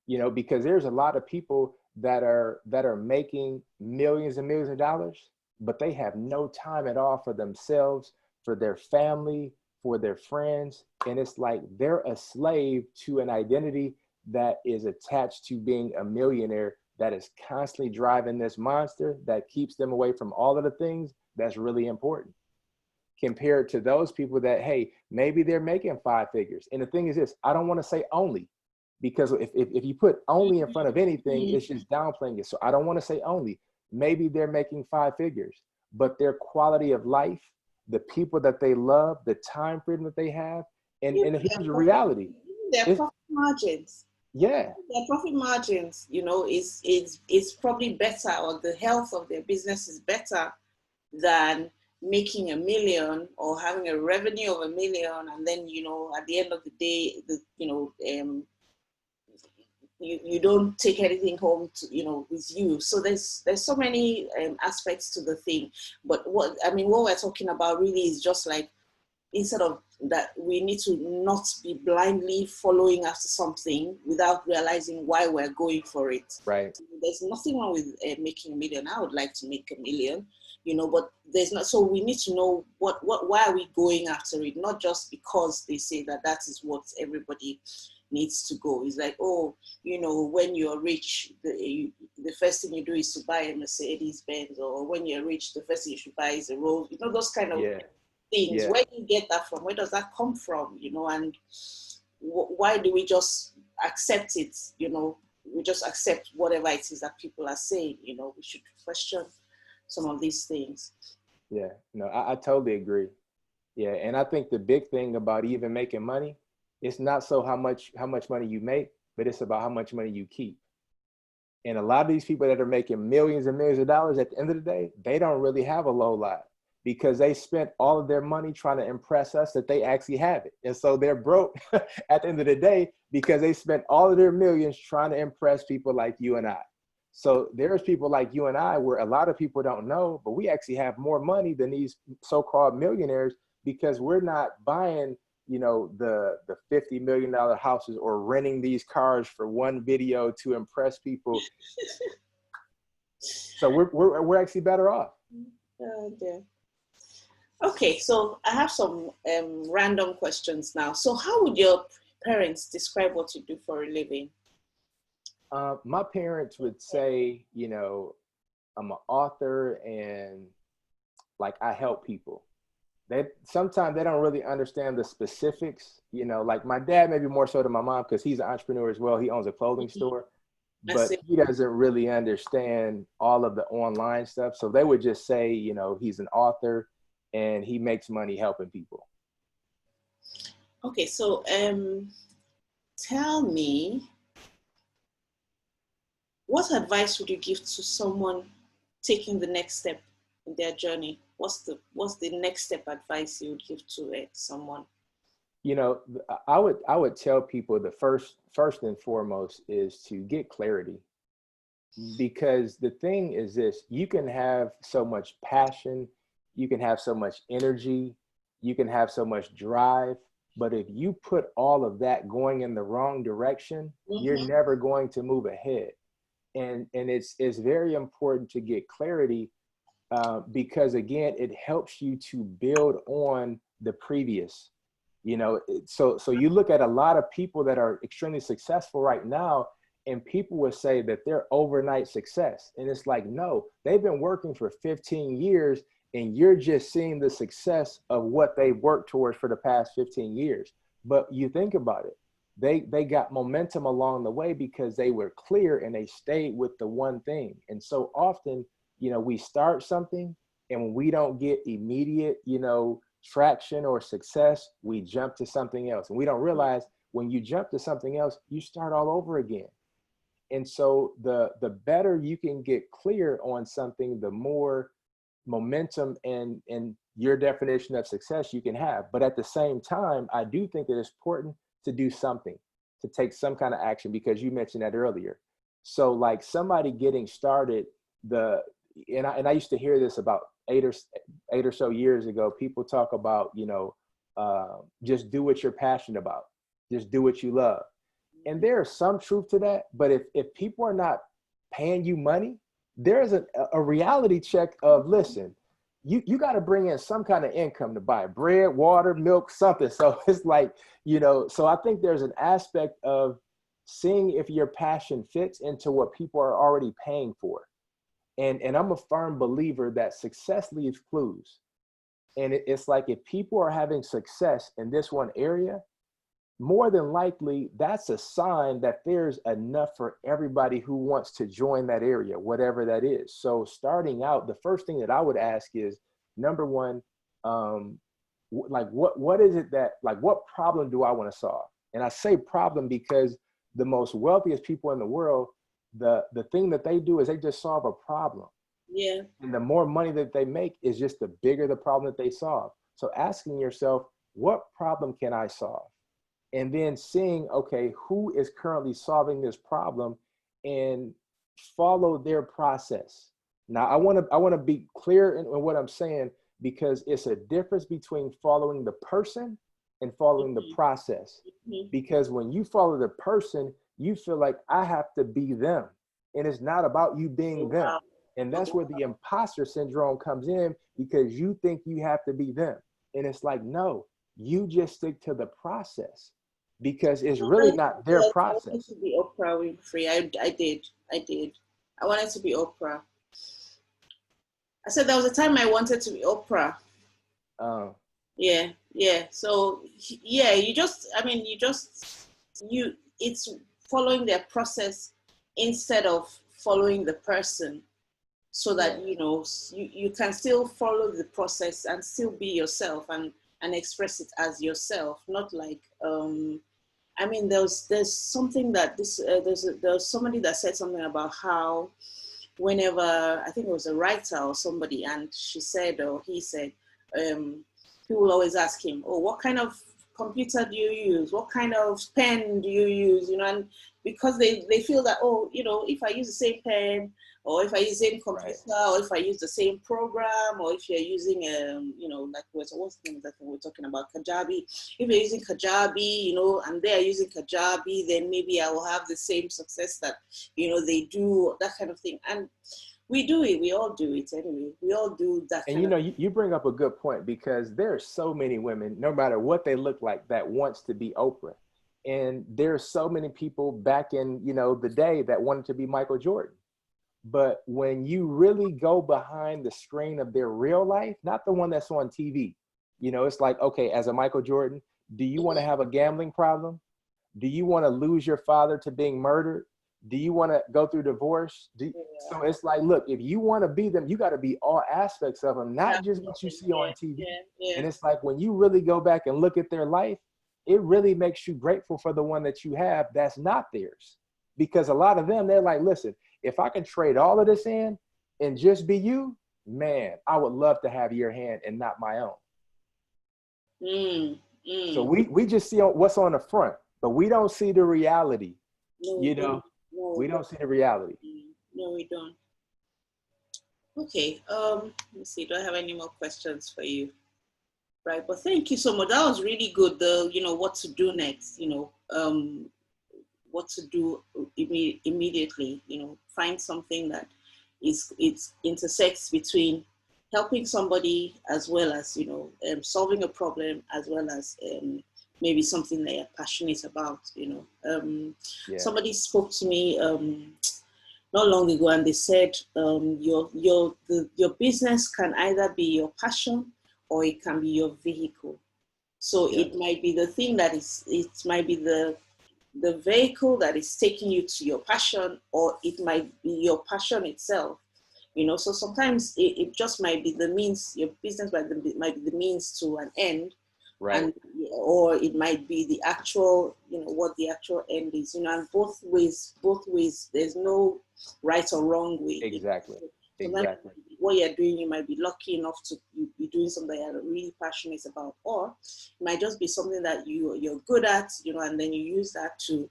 You know, because there's a lot of people that are making millions and millions of dollars, but they have no time at all for themselves, for their family, for their friends. And it's like they're a slave to an identity that is attached to being a millionaire, that is constantly driving this monster that keeps them away from all of the things that's really important, compared to those people that, hey, maybe they're making 5 figures. And the thing is this, I don't want to say only, because if you put only in front of anything, it's just downplaying it. So I don't want to say only. Maybe they're making 5 figures, but their quality of life, the people that they love, the time freedom that they have, and here's the reality. Their profit margins. Yeah. Their profit margins, you know, is probably better, or the health of their business is better than making $1 million or having a revenue of $1 million, and then, you know, at the end of the day, you don't take anything home to, you know, with you. So there's so many aspects to the thing. But what we're talking about really is just like instead of that, we need to not be blindly following after something without realizing why we're going for it. Right. There's nothing wrong with making a million. I would like to make a million, but there's not. So we need to know why are we going after it? Not just because they say that is what everybody needs to go. It's like, oh, when you're rich, the first thing you do is to buy a Mercedes Benz, or when you're rich, the first thing you should buy is a Rolls. Those kind of things. Yeah. Where do you get that from? Where does that come from? And why do we just accept it? We just accept whatever it is that people are saying. We should question some of these things. Yeah, no, I totally agree. Yeah, and I think the big thing about even making money, it's not so how much money you make, but it's about how much money you keep. And a lot of these people that are making millions and millions of dollars, at the end of the day, they don't really have a low lot, because they spent all of their money trying to impress us that they actually have it. And so they're broke at the end of the day because they spent all of their millions trying to impress people like you and I. So there's people like you and I where a lot of people don't know, but we actually have more money than these so-called millionaires, because we're not buying, the $50 million houses or renting these cars for one video to impress people. So we're actually better off. Okay. Okay, so I have some random questions now. So how would your parents describe what you do for a living? My parents would say, I'm an author and like I help people. Sometimes they don't really understand the specifics, like my dad, maybe more so than my mom, because he's an entrepreneur as well. He owns a clothing store, but he doesn't really understand all of the online stuff. So they would just say, he's an author and he makes money helping people. Okay, so tell me, what advice would you give to someone taking the next step in their journey? What's the next step advice you would give to someone? I would tell people the first and foremost is to get clarity. Because the thing is this, you can have so much passion, you can have so much energy, you can have so much drive, but if you put all of that going in the wrong direction, you're never going to move ahead. And it's very important to get clarity, because again, it helps you to build on the previous. So you look at a lot of people that are extremely successful right now, and people will say that they're overnight success. And it's like, no, they've been working for 15 years and you're just seeing the success of what they worked towards for the past 15 years. But you think about it, they got momentum along the way because they were clear and they stayed with the one thing. And so often, we start something and when we don't get immediate, traction or success, we jump to something else. And we don't realize when you jump to something else, you start all over again. And so the better you can get clear on something, the more momentum and your definition of success you can have. But at the same time, I do think that it's important to do something, to take some kind of action, because you mentioned that earlier. So like somebody getting started, and I used to hear this about eight or so years ago. People talk about, just do what you're passionate about, just do what you love. And there's some truth to that, but if people are not paying you money, there's a reality check of, listen, you got to bring in some kind of income to buy bread, water, milk, something. So it's like, so I think there's an aspect of seeing if your passion fits into what people are already paying for. And I'm a firm believer that success leaves clues. And it's like, if people are having success in this one area, more than likely, that's a sign that there's enough for everybody who wants to join that area, whatever that is. So starting out, the first thing that I would ask is, number one, like what is it that, like, what problem do I want to solve? And I say problem because the most wealthiest people in the world, the thing that they do is they just solve a problem. Yeah. And the more money that they make is just the bigger the problem that they solve. So asking yourself, what problem can I solve? And then seeing, okay, who is currently solving this problem, and follow their process. Now, I want to be clear in what I'm saying, because it's a difference between following the person and following the process. Because when you follow the person, you feel like I have to be them. And it's not about you being them. And that's where the imposter syndrome comes in, because you think you have to be them. And it's like, no, you just stick to the process, because it's really not their process. I wanted to be Oprah Winfrey. I did. I wanted to be Oprah. I said there was a time I wanted to be Oprah. Oh. Yeah. So yeah, it's following their process instead of following the person, so that you can still follow the process and still be yourself and express it as yourself, not like there's something that there's somebody that said something about how whenever, I think it was a writer or somebody, and she said, or he said, people always ask him, oh, what kind of computer do you use? What kind of pen do you use? And because they feel that, oh, if I use the same pen, or if I use the same computer, or if I use the same program, or if you're using, like what's the thing that we're talking about, Kajabi. If you're using Kajabi, and they are using Kajabi, then maybe I will have the same success that, they do, that kind of thing. And we do it. We all do it anyway. We all do that. And you bring up a good point, because there are so many women, no matter what they look like, that wants to be Oprah. And there are so many people back in, the day that wanted to be Michael Jordan. But when you really go behind the screen of their real life, not the one that's on TV, it's like, okay, as a Michael Jordan, do you want to have a gambling problem? Do you want to lose your father to being murdered? Do you want to go through divorce? So it's like, look, if you want to be them, you got to be all aspects of them, not just what you see on TV. And it's like, when you really go back and look at their life, it really makes you grateful for the one that you have that's not theirs. Because a lot of them, they're like, listen, if I can trade all of this in and just be you, man, I would love to have your hand and not my own. So we just see what's on the front, but we don't see the reality. We don't see the reality. No, we don't. Okay. Let me see. Do I have any more questions for you? Right. But thank you so much. That was really good. What to do next, what to do immediately, find something that it intersects between helping somebody as well as, solving a problem, as well as maybe something they are passionate about, Somebody spoke to me not long ago, and they said your business can either be your passion or it can be your vehicle. So it might be the thing it might be the vehicle that is taking you to your passion, or it might be your passion itself, so sometimes it just might be the means. Your business might be the means to an end, right? Or it might be the actual, what the actual end is, and both ways, there's no right or wrong way. Exactly. What you're doing, you might be lucky enough to be doing something that you're really passionate about, or it might just be something that you're good at, and then you use that to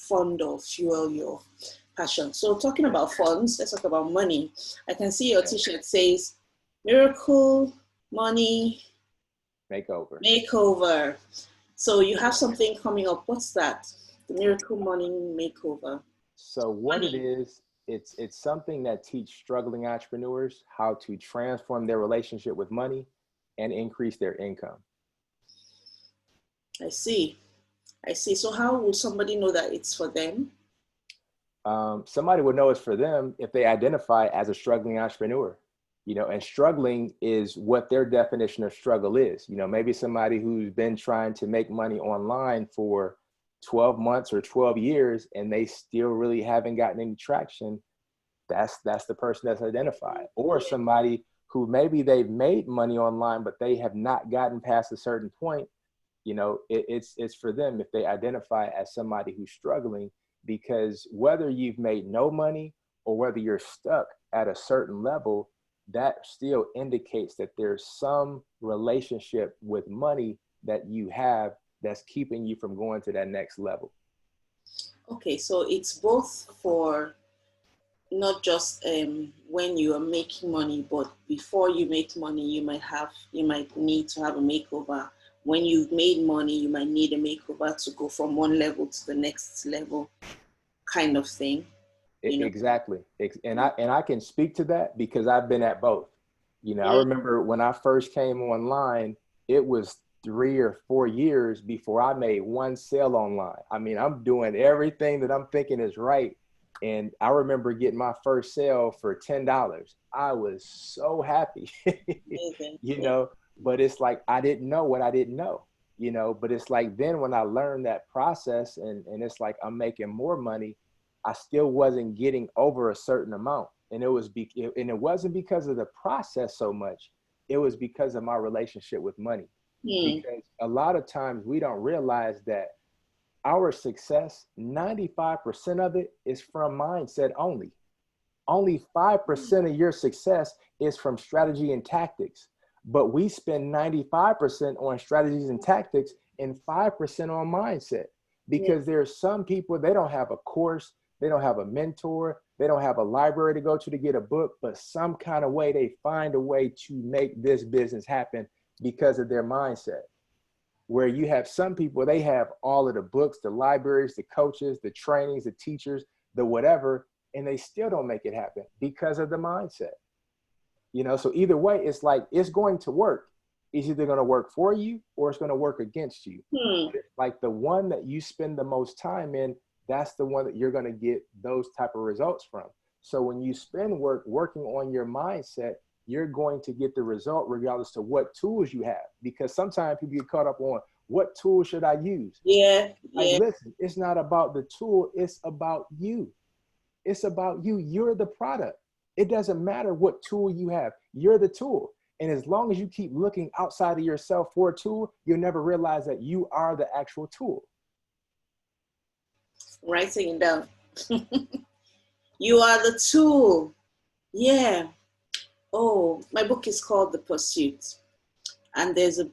fund or fuel your passion. So talking about funds, let's talk about money. I can see your t-shirt says Miracle Money Makeover. So you have something coming up. What's that? The Miracle Money Makeover. So what it is, it's something that teaches struggling entrepreneurs how to transform their relationship with money and increase their income. I see. So how would somebody know that it's for them? Somebody would know it's for them if they identify as a struggling entrepreneur, and struggling is what their definition of struggle is. Maybe somebody who's been trying to make money online for 12 months or 12 years, and they still really haven't gotten any traction. That's the person that's identified. Or somebody who maybe they've made money online, but they have not gotten past a certain point. It's for them if they identify as somebody who's struggling, because whether you've made no money or whether you're stuck at a certain level, that still indicates that there's some relationship with money that you have that's keeping you from going to that next level. Okay, so it's both for not just when you are making money, but before you make money, you might need to have a makeover. When you've made money, you might need a makeover to go from one level to the next level, kind of thing. You know. Exactly. And I can speak to that because I've been at both. I Mm, remember when I first came online, it was 3 or 4 years before I made one sale online. I mean, I'm doing everything that I'm thinking is right. And I remember getting my first sale for $10. I was so happy, amazing. you Yeah. know, but it's like I didn't know what I didn't know, but it's like then when I learned that process and it's like I'm making more money, I still wasn't getting over a certain amount. And it wasn't because of the process so much. It was because of my relationship with money. Hmm. Because a lot of times we don't realize that our success, 95% of it is from mindset only. Only 5% of your success is from strategy and tactics. But we spend 95% on strategies and tactics and 5% on mindset. Yeah. Because there's some people, they don't have a course, they don't have a mentor, they don't have a library to go to get a book, but some kind of way they find a way to make this business happen because of their mindset. Where you have some people, they have all of the books, the libraries, the coaches, the trainings, the teachers, the whatever, and they still don't make it happen because of the mindset. So either way, it's like it's going to work. It's either going to work for you or it's going to work against you. Hmm. But it's like the one that you spend the most time in, that's the one that you're going to get those type of results from. So when you spend working on your mindset, you're going to get the result regardless to what tools you have. Because sometimes people get caught up on what tool should I use? Yeah. Like, Yeah. listen, it's not about the tool, it's about you. It's about you. You're the product. It doesn't matter what tool you have. You're the tool. And as long as you keep looking outside of yourself for a tool, you'll never realize that you are the actual tool. Writing it down. You are the tool. Yeah. Oh, my book is called The Pursuit, and there's a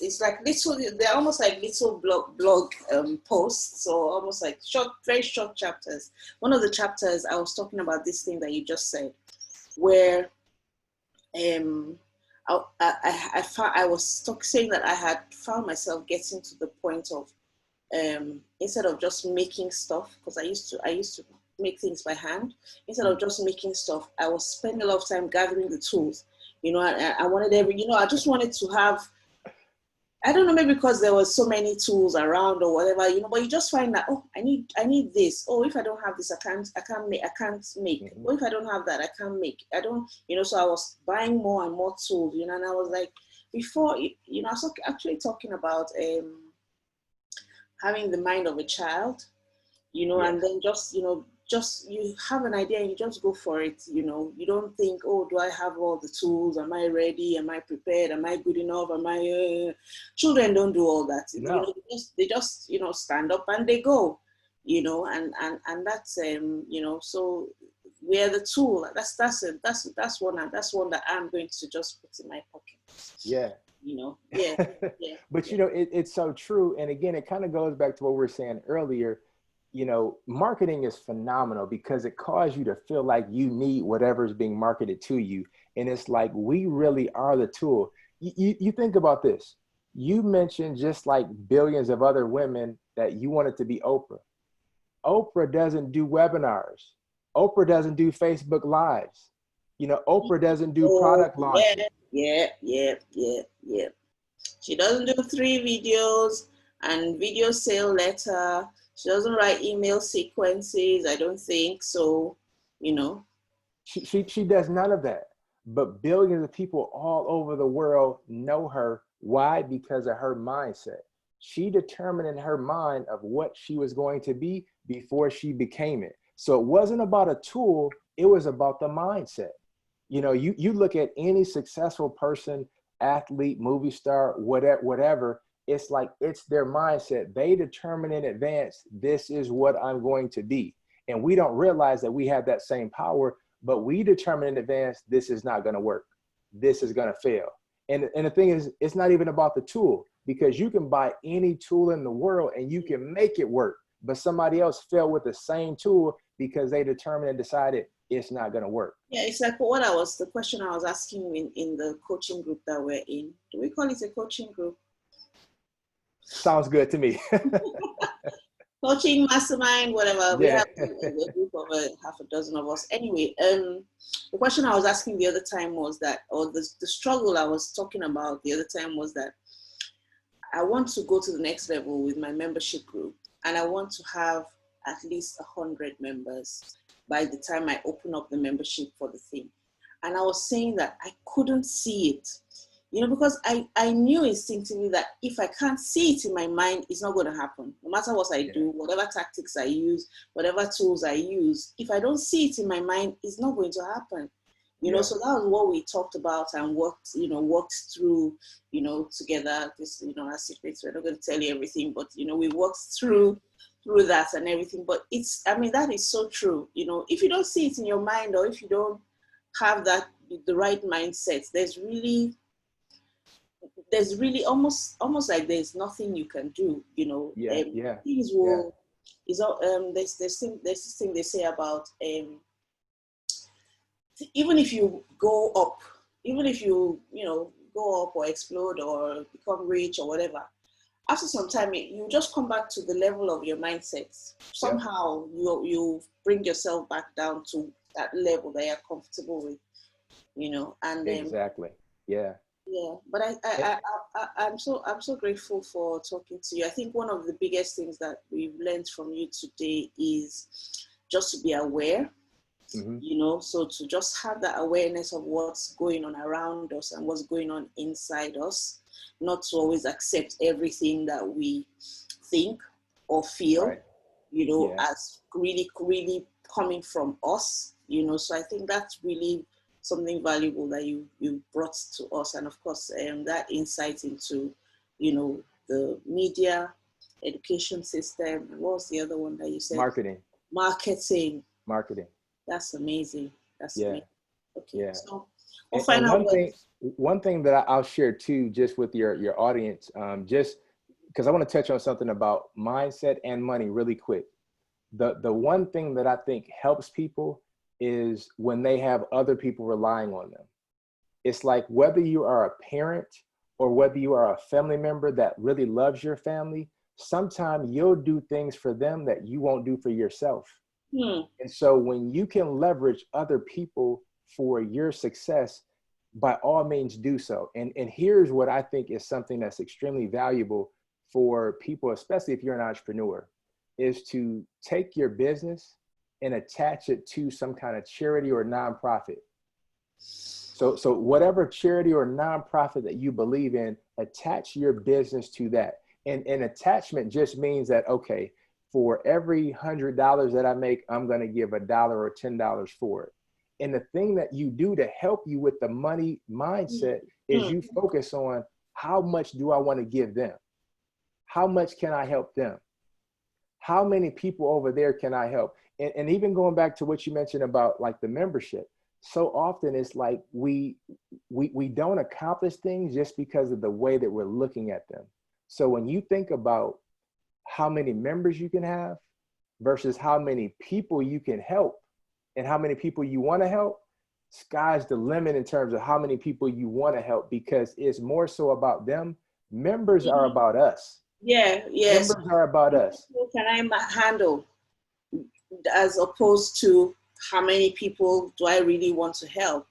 it's like little, they're almost like little blog posts, so almost like short, very short chapters. One of the chapters I was talking about this thing that you just said, where um I was saying that I had found myself getting to the point of instead of just making stuff, because I used to make things by hand. Instead of just making stuff, I was spending a lot of time gathering the tools. I wanted I just wanted to have, I don't know, maybe because there was so many tools around or whatever, but you just find that, oh, I need this. Oh, if I don't have this, I can't make. Mm-hmm. Oh, if I don't have that, I can't make. I don't, so I was buying more and more tools, and I was like, before, I was actually talking about having the mind of a child, Yes. and then just you have an idea and you just go for it. You don't think, oh, do I have all the tools? Am I ready? Am I prepared? Am I good enough? Am I? Children don't do all that. No. They just stand up and they go. And that's so we're the tool. That's one that I'm going to just put in my pocket. Yeah. Yeah, yeah, But yeah. it's so true. And again, it kind of goes back to what we were saying earlier. Marketing is phenomenal because it causes you to feel like you need whatever is being marketed to you. And it's like, we really are the tool. You think about this. You mentioned just like billions of other women that you wanted to be Oprah. Oprah doesn't do webinars. Oprah doesn't do Facebook Lives. Oprah doesn't do Oh, product yeah, launches. yeah, yeah, yeah, yeah. She doesn't do 3 videos and video sale letter. She doesn't write email sequences. I don't think so. You know. She does none of that. But billions of people all over the world know her. Why? Because of her mindset. She determined in her mind of what she was going to be before she became it. So it wasn't about a tool, it was about the mindset. You look at any successful person, athlete, movie star, whatever, it's like it's their mindset. They determine in advance, this is what I'm going to be. And we don't realize that we have that same power, but we determine in advance, this is not going to work. This is going to fail. And the thing is, it's not even about the tool, because you can buy any tool in the world and you can make it work, but somebody else failed with the same tool because they determined and decided it's not going to work. Yeah, it's like the question I was asking in the coaching group that we're in. Do we call it a coaching group? Sounds good to me. Coaching, mastermind, whatever. We Yeah. have a group of half a dozen of us. Anyway, the question I was asking the other time was that, or the struggle I was talking about the other time was that I want to go to the next level with my membership group, and I want to have at least 100 members by the time I open up the membership for the thing. And I was saying that I couldn't see it, because I knew instinctively that if I can't see it in my mind, it's not going to happen. No matter what I do, whatever tactics I use, whatever tools I use, if I don't see it in my mind, it's not going to happen. So that was what we talked about and worked through, together. This, our secrets, we're not going to tell you everything, but, we worked through that and everything. But that is so true. If you don't see it in your mind, or if you don't have the right mindset, there's really almost like there's nothing you can do, things will, there's this thing they say about, even if you go up, even if you go up or explode or become rich or whatever, after some time you just come back to the level of your mindset. Somehow you bring yourself back down to that level that you're comfortable with, and exactly. Yeah, but I'm so grateful for talking to you. I think one of the biggest things that we've learned from you today is just to be aware. So to just have that awareness of what's going on around us and what's going on inside us, not to always accept everything that we think or feel, as really, really coming from us, so I think that's really something valuable that you brought to us. And of course, that insight into, the media, education system. What was the other one that you said? Marketing. That's amazing. Amazing. Okay. Yeah. So one thing that I'll share too, just with your audience, just because I want to touch on something about mindset and money really quick. The one thing that I think helps people is when they have other people relying on them. It's like whether you are a parent or whether you are a family member that really loves your family, sometimes you'll do things for them that you won't do for yourself. And so when you can leverage other people for your success, by all means do so. And here's what I think is something that's extremely valuable for people, especially if you're an entrepreneur, is to take your business and attach it to some kind of charity or nonprofit. So whatever charity or nonprofit that you believe in, attach your business to that. And attachment just means that, okay, for every $100 that I make, I'm going to give $1 or $10 for it. And the thing that you do to help you with the money mindset is you focus on how much do I want to give them? How much can I help them? How many people over there can I help? And even going back to what you mentioned about like the membership, so often it's like we don't accomplish things just because of the way that we're looking at them. So when you think about how many members you can have versus how many people you can help and how many people you want to help, sky's the limit in terms of how many people you want to help, because it's more so about them. Members are about us. Members are about us. What can I handle, as opposed to how many people do I really want to help?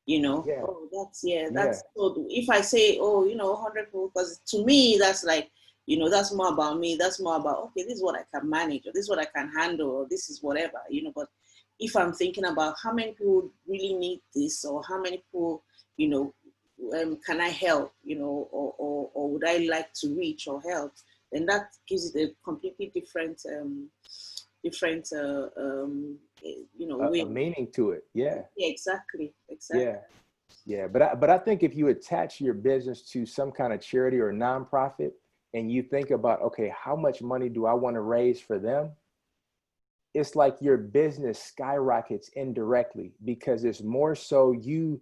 That's so, if I say, 100 people, because to me that's like, that's more about me. That's more about, okay, this is what I can manage, or this is what I can handle, or this is whatever, but if I'm thinking about how many people really need this, or how many people, can I help, or would I like to reach or help, then that gives it a completely different way. A meaning to it. Yeah, exactly. Yeah. But I think if you attach your business to some kind of charity or nonprofit, and you think about, okay, how much money do I want to raise for them? It's like your business skyrockets indirectly, because it's more so you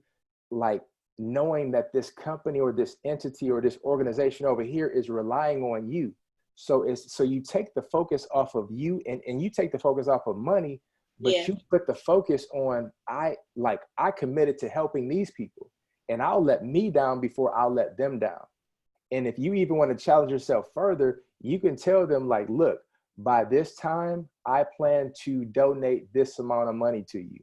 like knowing that this company or this entity or this organization over here is relying on you. So you take the focus off of you, and you take the focus off of money, but Yeah. you put the focus on, I committed to helping these people, and I'll let me down before I'll let them down. And if you even want to challenge yourself further, you can tell them like, look, by this time, I plan to donate this amount of money to you.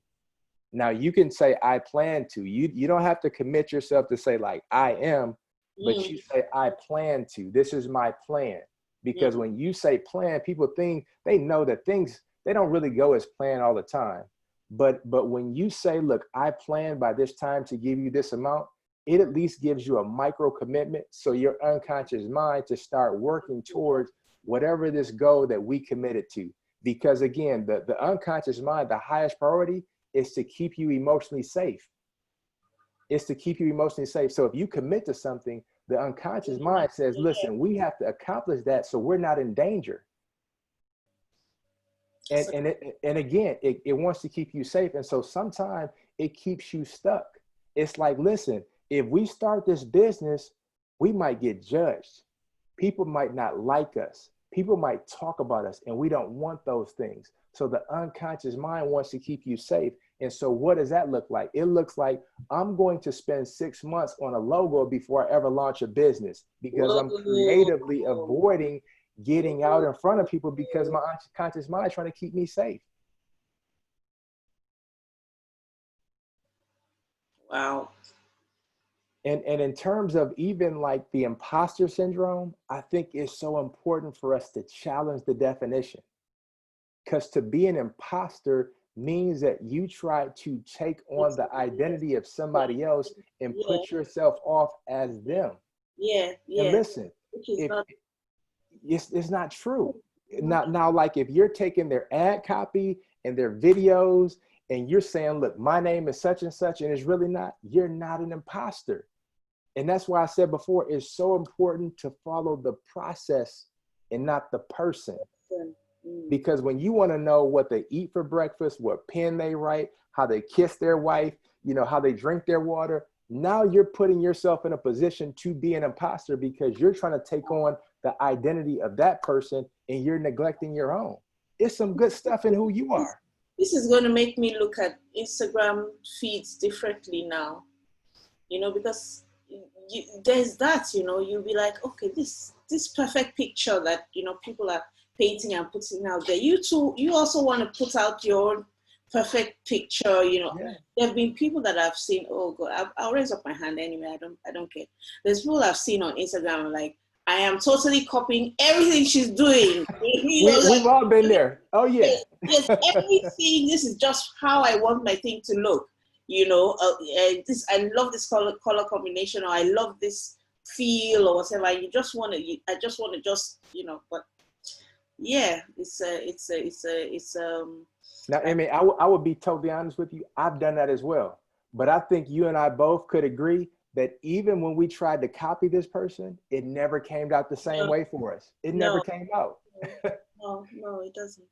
Now you can say, I plan to. You don't have to commit yourself to say like, I am, but you say, I plan to. This is my plan. Because when you say plan, people think, they know that things, they don't really go as planned all the time. But when you say, look, I plan by this time to give you this amount, it at least gives you a micro commitment. So your unconscious mind to start working towards whatever this goal that we committed to. Because again, the unconscious mind, the highest priority is to keep you emotionally safe. It's to keep you emotionally safe. So if you commit to something, the unconscious mind says, listen, we have to accomplish that so we're not in danger. And again, it wants to keep you safe. And so sometimes it keeps you stuck. It's like, listen, if we start this business, we might get judged. People might not like us. People might talk about us, and we don't want those things. So the unconscious mind wants to keep you safe. And so what does that look like? It looks like I'm going to spend 6 months on a logo before I ever launch a business, because I'm creatively avoiding getting out in front of people because my unconscious mind is trying to keep me safe. Wow. And in terms of even like the imposter syndrome, I think it's so important for us to challenge the definition. Because to be an imposter means that you try to take on the identity of somebody else and put yourself off as them. Yeah. And listen, it's not true. Now, like if you're taking their ad copy and their videos and you're saying, look, my name is such and such, and it's really not, you're not an imposter. And that's why I said before, it's so important to follow the process and not the person. Because when you want to know what they eat for breakfast, what pen they write, how they kiss their wife, you know, how they drink their water, now you're putting yourself in a position to be an imposter because you're trying to take on the identity of that person and you're neglecting your own. It's some good stuff in who you are. This is going to make me look at Instagram feeds differently now, you know, because there's that, you know, you'll be like, okay, this perfect picture that, you know, people are painting and putting out there. You also want to put out your perfect picture, you know. Yeah. There have been people that I've seen, oh God, I'll raise up my hand anyway, I don't care. There's people I've seen on Instagram like, I am totally copying everything she's doing. We've all been there. Oh yeah. Yes, everything, this is just how I want my thing to look. You know, I love this color combination, or I love this feel, or whatever. I just want to, you know. But yeah, it's Now, I mean, I would be totally honest with you. I've done that as well. But I think you and I both could agree that even when we tried to copy this person, it never came out the same way for us. It never came out. No, it doesn't.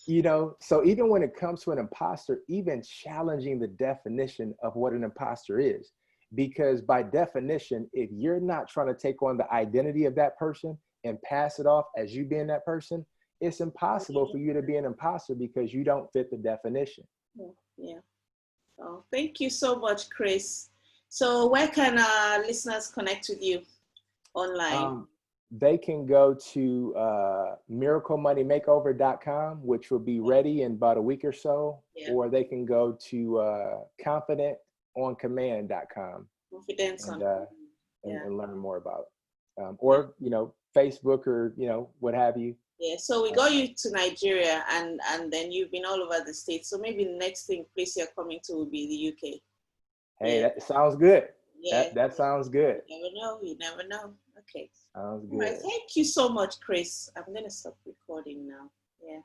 You know, so even when it comes to an imposter, even challenging the definition of what an imposter is, because by definition, if you're not trying to take on the identity of that person and pass it off as you being that person, it's impossible for you to be an imposter because you don't fit the definition. Yeah. Oh, thank you so much, Chris. So where can our listeners connect with you online? They can go to miraclemoneymakeover.com, which will be ready in about a week or so, or they can go to confidentoncommand.com and learn more about it. Or, you know, Facebook or, you know, what have you. Yeah, so we got you to Nigeria and then you've been all over the States. So maybe the next place you're coming to will be the UK. Hey, that sounds good. Yeah. That sounds good. You never know. Okay. Sounds good. All right, thank you so much, Chris. I'm going to stop recording now. Yeah.